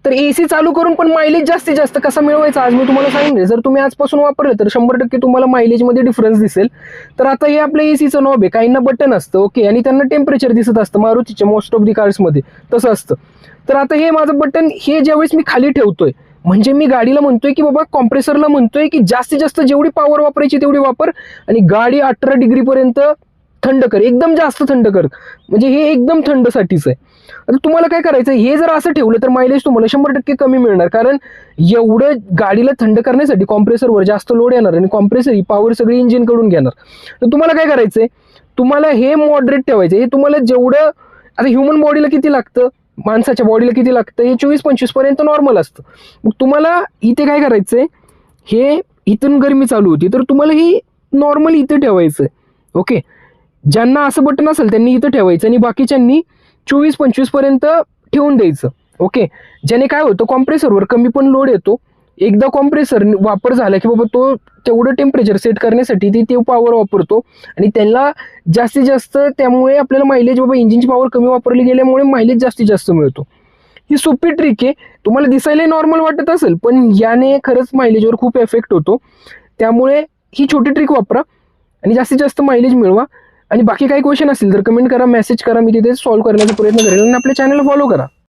तर एसी चालू करून पण मायलेज जास्तीत जास्त कसा मिळवायचा आज मी तुम्हाला सांगितलं. जर तुम्ही आजपासून वापरलं तर 100% तुम्हाला मायलेजमध्ये डिफरन्स दिसेल. तर आता हे आपल्या एसीचं नॉब आहे, काहींना बटन असतं ओके, आणि त्यांना टेम्परेचर दिसत असतं मारुतीच्या मोस्ट ऑफ दी कार्समध्ये तसं असतं. तर आता हे माझं बटन हे ज्यावेळेस मी खाली ठेवतोय म्हणजे मी गाडीला म्हणतोय की बाबा कॉम्प्रेसरला म्हणतोय की जास्तीत जास्त जेवढी पॉवर वापरायची तेवढी वापर आणि गाडी 18 डिग्रीपर्यंत थंड कर, एकदम जास्त थंड कर. म्हणजे हे एकदम थंडसाठीच आहे. आता तुम्हाला काय करायचं, हे जर असं ठेवलं तर मायलेज तुम्हाला 100% कमी मिळणार, कारण एवढं गाडीला थंड करण्यासाठी कॉम्प्रेसरवर जास्त लोड येणार आणि कॉम्प्रेसर ही पॉवर सगळी इंजिनकडून घेणार. तर तुम्हाला काय करायचंय, तुम्हाला हे मॉडरेट ठेवायचं. हे तुम्हाला जेवढं आता ह्युमन बॉडीला किती लागतं, माणसाच्या बॉडीला किती लागतं, हे 24-25 पर्यंत नॉर्मल असतं. मग तुम्हाला इथे काय करायचंय, हे इथून गरमी चालू होती तर तुम्हाला ही नॉर्मल इथे ठेवायचं ओके. ज्यांना असं बटन असेल त्यांनी इथं ठेवायचं आणि बाकीच्यांनी 24-25 पर्यंत ठेवून द्यायचं ओके. ज्याने काय होतं, कॉम्प्रेसरवर कमी पण लोड येतो. एकदा कॉम्प्रेसर वापर झाला की बाबा तो तेवढं टेम्परेचर सेट करण्यासाठी ते पॉवर वापरतो आणि त्यांना जास्तीत जास्त त्यामुळे आपल्याला मायलेज बाबा इंजिनची पॉवर कमी वापरली गेल्यामुळे मायलेज जास्तीत जास्त मिळतो. ही सोपी ट्रिक आहे. तुम्हाला दिसायला नॉर्मल वाटत असेल पण याने खरंच मायलेजवर खूप इफेक्ट होतो. त्यामुळे ही छोटी ट्रिक वापरा आणि जास्तीत जास्त मायलेज मिळवा. आणि बाकी काही क्वेश्चन असतील तर कमेंट करा, मेसेज करा, मी तिथे सॉल्व्ह करण्याचा प्रयत्न करेल. आणि आपल्या चॅनलला फॉलो करा.